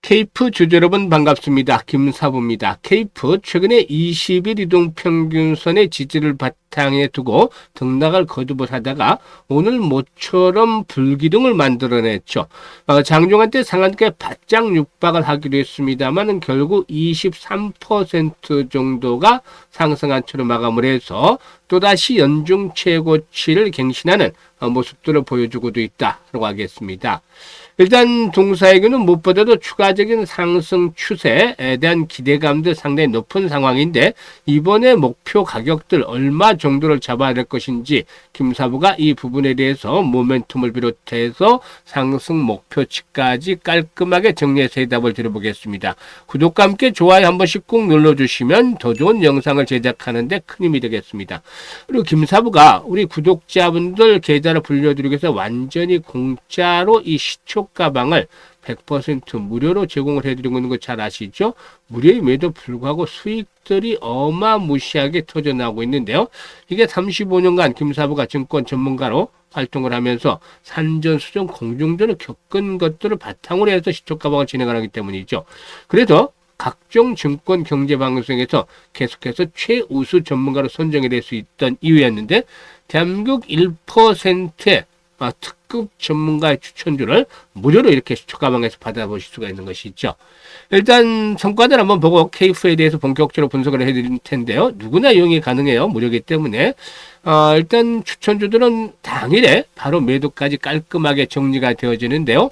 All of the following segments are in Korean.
케이프 주주 여러분 반갑습니다. 김사부입니다. 케이프 최근에 20일 이동평균선의 지지를 바탕에 두고 등락을 거듭을 하다가 오늘 모처럼 불기둥을 만들어냈죠. 장중한 때 상한가에 바짝 육박을 하기로 했습니다만 결국 23% 정도가 상승한 채로 마감을 해서 또다시 연중 최고치를 갱신하는 모습들을 보여주고도 있다라고 하겠습니다. 일단 동사에게는 무엇보다도 추가적인 상승 추세에 대한 기대감도 상당히 높은 상황인데 이번에 목표 가격들 얼마 정도를 잡아야 될 것인지 김사부가 이 부분에 대해서 모멘텀을 비롯해서 상승 목표치까지 깔끔하게 정리해서 해답을 드려보겠습니다. 구독과 함께 좋아요 한 번씩 꾹 눌러주시면 더 좋은 영상을 제작하는 데 큰 힘이 되겠습니다. 그리고 김사부가 우리 구독자분들 계좌를 불려드리기 위해서 완전히 공짜로 이 시초 가방을 100% 무료로 제공을 해드리고 있는 거 잘 아시죠? 무료임에도 불구하고 수익들이 어마무시하게 터져나오고 있는데요. 이게 35년간 김사부가 증권 전문가로 활동을 하면서 산전수전 공중전을 겪은 것들을 바탕으로 해서 시초 가방을 진행을 하기 때문이죠. 그래서 각종 증권 경제 방송에서 계속해서 최우수 전문가로 선정이 될 수 있던 이유였는데 대한민국 1%의 특급 전문가의 추천주를 무료로 이렇게 시초가방에서 받아보실 수가 있는 것이죠. 일단 성과들 한번 보고 케이프에 대해서 본격적으로 분석을 해드릴 텐데요. 누구나 이용이 가능해요. 무료이기 때문에 일단 추천주들은 당일에 바로 매도까지 깔끔하게 정리가 되어지는데요.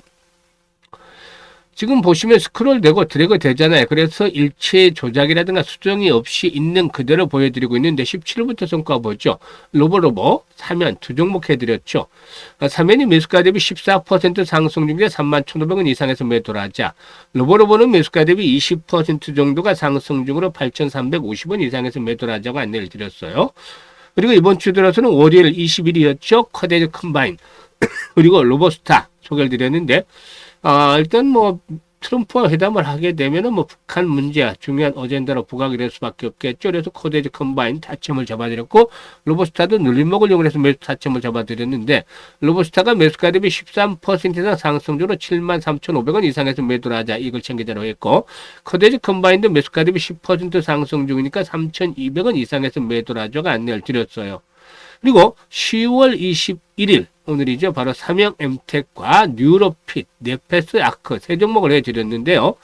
지금 보시면 스크롤 되고 드래그 되잖아요. 그래서 일체 조작이라든가 수정이 없이 있는 그대로 보여드리고 있는데 17일부터 성과 보죠. 로보로보 사면 두 종목 해드렸죠. 사면이 매수가 대비 14% 상승 중에 31,500원 이상에서 매도를 하자. 로보로보는 매수가 대비 20% 정도가 상승 중으로 8,350원 이상에서 매도를 하자고 안내를 드렸어요. 그리고 이번 주 들어서는 월요일 20일이었죠. 커데즈 컴바인 그리고 로보스타 소개를 드렸는데 일단 트럼프와 회담을 하게 되면은 북한 문제 중요한 어젠다로 부각이 될 수밖에 없겠죠. 그래서 코데즈 컴바인 타점을 잡아드렸고 로보스타도 눌림목을 이용해서 매수 타점을 잡아드렸는데 로보스타가 매수가 대비 13% 이상 상승률로 73,500원 이상에서 매도를 하자 이걸 챙기자로 했고 코데즈 컴바인도 매수가 대비 10% 상승 중이니까 3,200원 이상에서 매도를 하자가 안내를 드렸어요. 그리고 10월 21일 오늘이죠. 바로 삼형 엠텍과 뉴로핏, 네페스 아크 세 종목을 해드렸는데요.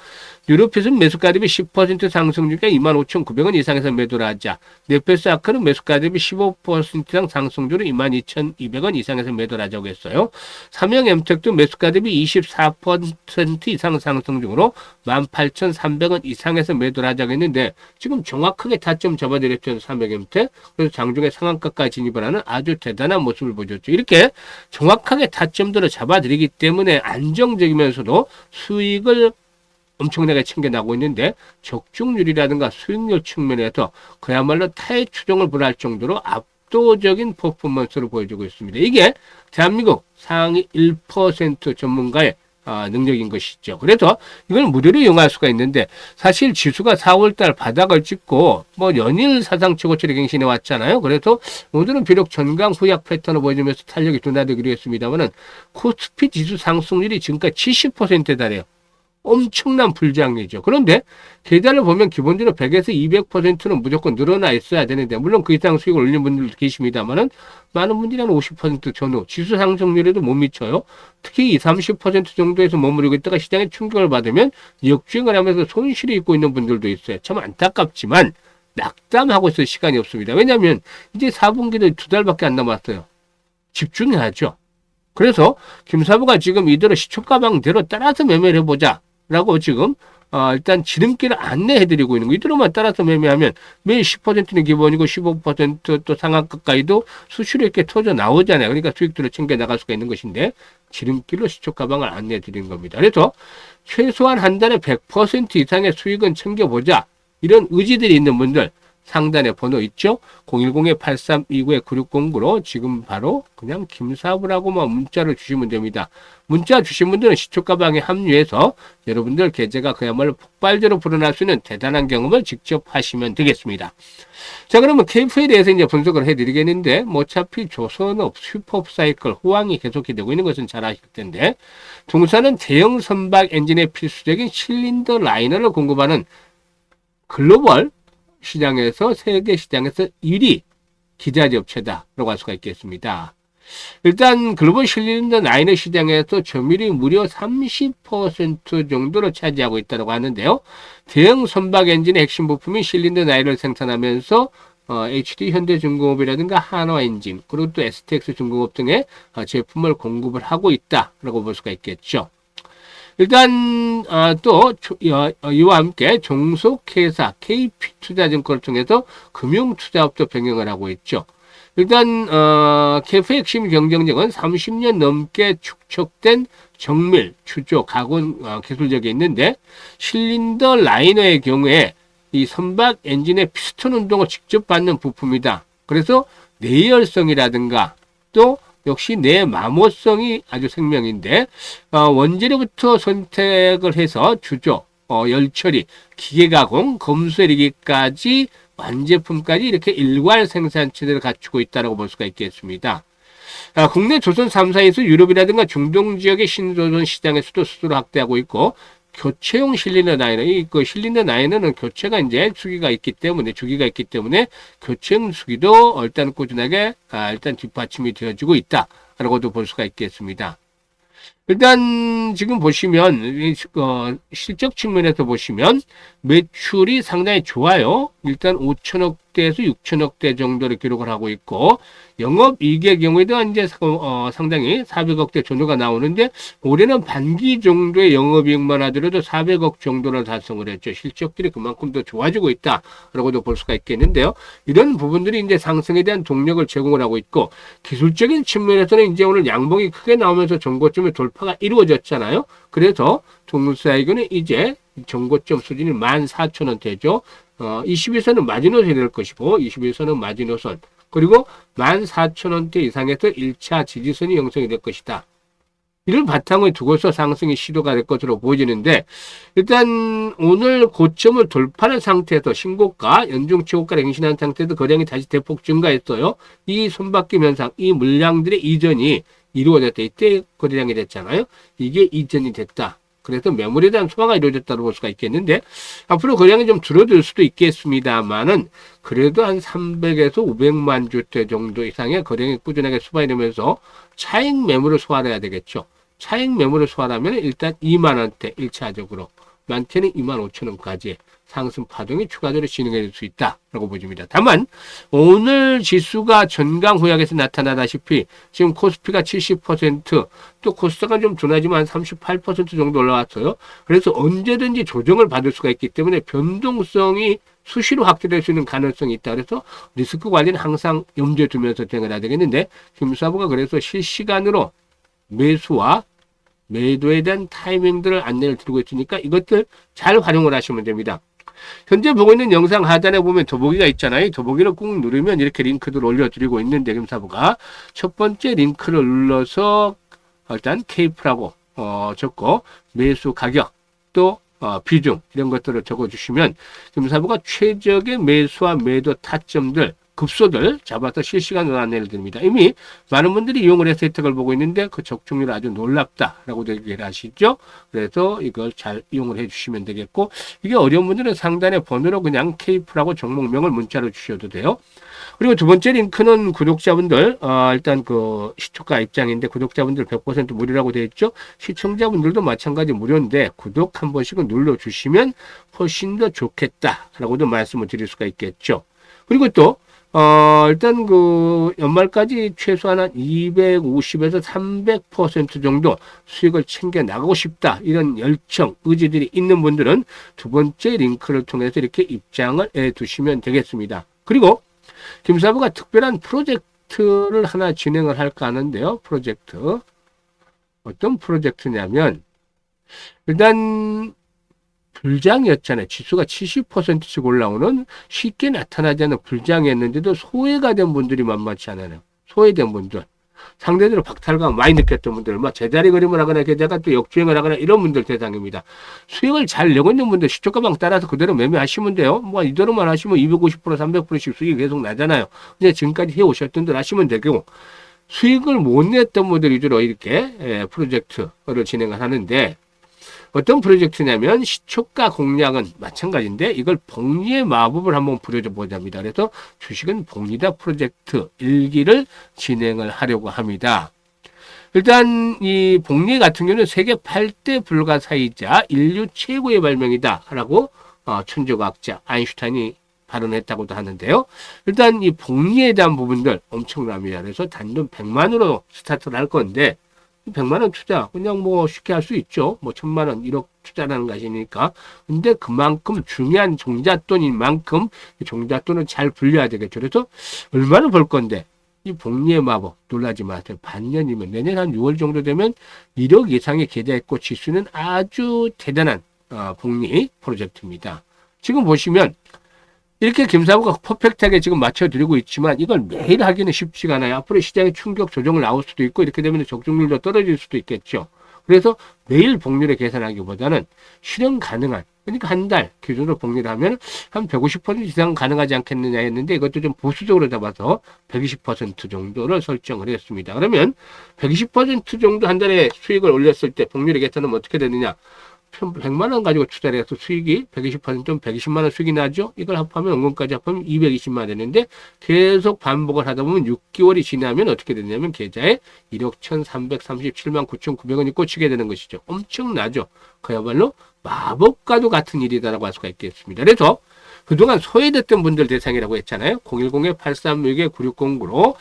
뉴로핏은 매수가 대비 10% 상승 중에 25,900원 이상에서 매도를 하자. 네페스 아크는 매수가 대비 15% 이상 상승 중으로 22,200원 이상에서 매도를 하자고 했어요. 삼형엠텍도 매수가 대비 24% 이상 상승 중으로 18,300원 이상에서 매도를 하자고 했는데 지금 정확하게 타점 잡아드렸죠. 삼형엠텍. 그래서 장중에 상한가까지 진입을 하는 아주 대단한 모습을 보여줬죠. 이렇게 정확하게 타점들을 잡아드리기 때문에 안정적이면서도 수익을 엄청나게 챙겨나고 있는데 적중률이라든가 수익률 측면에서 그야말로 타의 추종을 불할 정도로 압도적인 퍼포먼스를 보여주고 있습니다. 이게 대한민국 상위 1% 전문가의 능력인 것이죠. 그래서 이걸 무료로 이용할 수가 있는데 사실 지수가 4월달 바닥을 찍고 연일 사상 최고치를 갱신해 왔잖아요. 그래서 오늘은 비록 전강 후약 패턴을 보여주면서 탄력이 둔화되기로 했습니다만은 코스피 지수 상승률이 지금까지 70%에 달해요. 엄청난 불장이죠. 그런데 계좌를 보면 기본적으로 100에서 200%는 무조건 늘어나 있어야 되는데 물론 그 이상 수익을 올리는 분들도 계십니다만은 많은 분들이 한 50% 전후 지수 상승률에도 못 미쳐요. 특히 20, 30% 정도에서 머무르고 있다가 시장에 충격을 받으면 역주행을 하면서 손실이 있고 있는 분들도 있어요. 참 안타깝지만 낙담하고 있을 시간이 없습니다. 왜냐하면 이제 4분기도 2달밖에 안 남았어요. 집중해야죠. 그래서 김사부가 지금 이대로 시초가방대로 따라서 매매를 해보자 라고 지금 일단 지름길을 안내해드리고 있는 거. 이대로만 따라서 매매하면 매일 10%는 기본이고 15% 또 상한가까지도 수수료 있게 터져 나오잖아요. 그러니까 수익들을 챙겨 나갈 수가 있는 것인데 지름길로 시초 가방을 안내해드리는 겁니다. 그래서 최소한 한 달에 100% 이상의 수익은 챙겨보자. 이런 의지들이 있는 분들 상단에 번호 있죠? 010-8329-9609로 지금 바로 그냥 김사부라고만 문자를 주시면 됩니다. 문자 주신 분들은 시초가방에 합류해서 여러분들 계좌가 그야말로 폭발적으로 불어날 수 있는 대단한 경험을 직접 하시면 되겠습니다. 자, 그러면 KF에 대해서 이제 분석을 해드리겠는데, 뭐 어차피 조선업, 슈퍼사이클, 호황이 계속이 되고 있는 것은 잘 아실 텐데, 동사는 대형 선박 엔진의 필수적인 실린더 라이너를 공급하는 글로벌 시장에서, 세계 시장에서 1위 기자재 업체다라고 할 수가 있겠습니다. 일단 글로벌 실린더 라이너 시장에서 점유율이 무려 30% 정도를 차지하고 있다고 하는데요. 대형 선박 엔진의 핵심 부품인 실린더 라이너를 생산하면서 HD 현대중공업이라든가 한화엔진, 그리고 또 STX 중공업 등의 제품을 공급을 하고 있다라고 볼 수가 있겠죠. 일단 또 이와 함께 종속회사 KP투자증권을 통해서 금융투자업도 변경을 하고 있죠. 일단 KF의 핵심 경쟁력은 30년 넘게 축적된 정밀, 추조, 가공 기술력이 있는데, 실린더 라이너의 경우에 이 선박 엔진의 피스톤 운동을 직접 받는 부품이다. 그래서 내열성이라든가 또 역시 내마모성이 아주 생명인데, 원재료부터 선택을 해서 주조, 열처리, 기계가공, 검수해리기까지 완제품까지 이렇게 일괄 생산체들을 갖추고 있다고 볼 수가 있겠습니다. 국내 조선 3사에서 유럽이라든가 중동 지역의 신조선 시장에서도 수주를 확대하고 있고, 교체용 실린더 라이너, 그 실린더 라이너는 교체가 이제 주기가 있기 때문에 교체용 수기도 일단 꾸준하게 일단 뒷받침이 되어지고 있다라고도 볼 수가 있겠습니다. 일단 지금 보시면 실적 측면에서 보시면 매출이 상당히 좋아요. 일단 5천억대에서 6천억대 정도를 기록을 하고 있고, 영업이익의 경우에도 이제 상당히 400억대 전후가 나오는데, 올해는 반기 정도의 영업이익만 하더라도 400억 정도를 달성을 했죠. 실적들이 그만큼 더 좋아지고 있다라고도 볼 수가 있겠는데요. 이런 부분들이 이제 상승에 대한 동력을 제공을 하고 있고, 기술적인 측면에서는 이제 오늘 양봉이 크게 나오면서 전고점의 돌파가 이루어졌잖아요. 그래서 동사이거는 이제 전고점 수준이 14,000원대죠. 20일선은 마지노선이 될 것이고, 21선은 마지노선, 그리고 14,000원대 이상에서 1차 지지선이 형성이 될 것이다. 이를 바탕을 두고서 상승의 시도가 될 것으로 보여지는데, 일단 오늘 고점을 돌파한 상태에서 신고가, 연중 최고가를 갱신한 상태에서 거량이 다시 대폭 증가했어요. 이 손바뀜 현상, 이 물량들의 이전이 이루어졌다. 이때 거래량이 됐잖아요. 이게 이전이 됐다. 그래서 매물에 대한 소화가 이루어졌다고 볼 수가 있겠는데, 앞으로 거래량이 좀 줄어들 수도 있겠습니다만은, 그래도 한 300에서 500만 주대 정도 이상의 거래량이 꾸준하게 소화되면서 차익 매물을 소화를 해야 되겠죠. 차익 매물을 소화하면 일단 2만 원대 1차적으로, 많게는 2만 5천 원까지 상승 파동이 추가적으로 진행될 수 있다라고 보입니다. 다만 오늘 지수가 전강 후약에서 나타나다시피 지금 코스피가 70%, 또 코스닥은 좀 둔하지만 38% 정도 올라왔어요. 그래서 언제든지 조정을 받을 수가 있기 때문에 변동성이 수시로 확대될 수 있는 가능성이 있다. 그래서 리스크 관리는 항상 염두에 두면서 진행을 해야 되겠는데, 김사부가 그래서 실시간으로 매수와 매도에 대한 타이밍들을 안내를 드리고 있으니까 이것들 잘 활용을 하시면 됩니다. 현재 보고 있는 영상 하단에 보면 더보기가 있잖아요. 더보기를 꾹 누르면 이렇게 링크들을 올려드리고 있는데, 김사부가 첫 번째 링크를 눌러서 일단 K프라고 적고 매수 가격 또 비중 이런 것들을 적어주시면 김사부가 최적의 매수와 매도 타점들, 급소들 잡아서 실시간으로 안내를 드립니다. 이미 많은 분들이 이용을 해서 혜택을 보고 있는데 그 적중률이 아주 놀랍다라고 얘기를 하시죠. 그래서 이걸 잘 이용을 해주시면 되겠고, 이게 어려운 분들은 상단에 번호로 그냥 K프라고 종목명을 문자로 주셔도 돼요. 그리고 두 번째 링크는 구독자분들, 일단 그 시초가 입장인데 구독자분들 100% 무료라고 되어 있죠. 시청자분들도 마찬가지 무료인데 구독 한 번씩은 눌러주시면 훨씬 더 좋겠다라고도 말씀을 드릴 수가 있겠죠. 그리고 또 일단 그 연말까지 최소한 한 250에서 300% 정도 수익을 챙겨 나가고 싶다, 이런 열정, 의지들이 있는 분들은 두 번째 링크를 통해서 이렇게 입장을 해 두시면 되겠습니다. 그리고 김사부가 특별한 프로젝트를 하나 진행을 할까 하는데요. 프로젝트. 어떤 프로젝트냐면, 일단 불장이었잖아요. 지수가 70%씩 올라오는 쉽게 나타나지 않는 불장이었는데도 소외가 된 분들이 만만치 않아요. 소외된 분들. 상대적으로 박탈감 많이 느꼈던 분들, 막 제자리 그림을 하거나 게다가 또 역주행을 하거나 이런 분들 대상입니다. 수익을 잘 내고 있는 분들 시초가방 따라서 그대로 매매하시면 돼요. 뭐 이대로만 하시면 250%, 300%씩 수익이 계속 나잖아요. 이제 지금까지 해오셨던 분들 하시면 되고, 수익을 못 냈던 분들 위주로 이렇게 프로젝트를 진행을 하는데, 어떤 프로젝트냐면 시초가 공략은 마찬가지인데 이걸 복리의 마법을 한번 부려줘 보자입니다. 그래서 주식은 복리다 프로젝트 1기를 진행을 하려고 합니다. 일단 이 복리 같은 경우는 세계 8대 불가사의자 인류 최고의 발명이다 라고 천재과학자 아인슈타인이 발언했다고도 하는데요. 일단 이 복리에 대한 부분들 엄청납니다. 그래서 단돈 100만으로 스타트를 할 건데 100만 원 투자 그냥 뭐 쉽게 할 수 있죠. 뭐 1000만 원 1억 투자라는 것이니까. 근데 그만큼 중요한 종잣돈인 만큼 종잣돈을 잘 불려야 되겠죠. 그래서 얼마나 벌 건데 이 복리의 마법 놀라지 마세요. 반년이면 내년 한 6월 정도 되면 1억 이상의 계좌에 꽂힐 수 있는 아주 대단한 복리 프로젝트입니다. 지금 보시면 이렇게 김사부가 퍼펙트하게 지금 맞춰드리고 있지만 이걸 매일 하기는 쉽지가 않아요. 앞으로 시장에 충격 조정을 나올 수도 있고 이렇게 되면 적중률도 떨어질 수도 있겠죠. 그래서 매일 복리를 계산하기보다는 실현 가능한, 그러니까 한 달 기준으로 복리를 하면 한 150% 이상 가능하지 않겠느냐 했는데 이것도 좀 보수적으로 잡아서 120% 정도를 설정을 했습니다. 그러면 120% 정도 한 달에 수익을 올렸을 때 복리를 계산하면 어떻게 되느냐. 100만 원 가지고 투자를 해서 수익이 120%면 120만 원 수익이 나죠. 이걸 합하면 원금까지 합하면 220만 원 되는데 계속 반복을 하다 보면 6개월이 지나면 어떻게 되냐면 계좌에 1억 1,337만 9,900원이 꽂히게 되는 것이죠. 엄청나죠. 그야말로 마법과도 같은 일이다라고 할 수가 있겠습니다. 그래서 그동안 소외됐던 분들 대상이라고 했잖아요. 010-831-9609로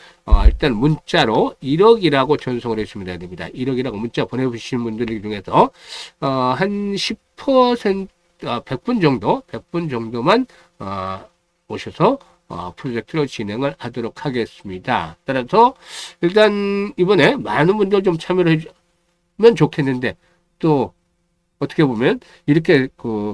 일단 문자로 1억이라고 전송을 해주시면 됩니다. 1억이라고 문자 보내주신 분들 중에서 한 10% 100분 정도 100분 정도만 오셔서 프로젝트를 진행을 하도록 하겠습니다. 따라서 일단 이번에 많은 분들 좀 참여를 해주면 좋겠는데 또 어떻게 보면 이렇게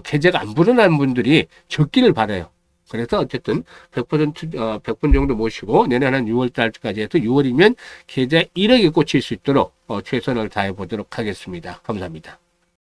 계좌가 안 불어난 분들이 적기를 바라요. 그래서 어쨌든 100분 정도 모시고 내년 한 6월 달까지 해서 6월이면 계좌 1억이 꽂힐 수 있도록 최선을 다해 보도록 하겠습니다. 감사합니다.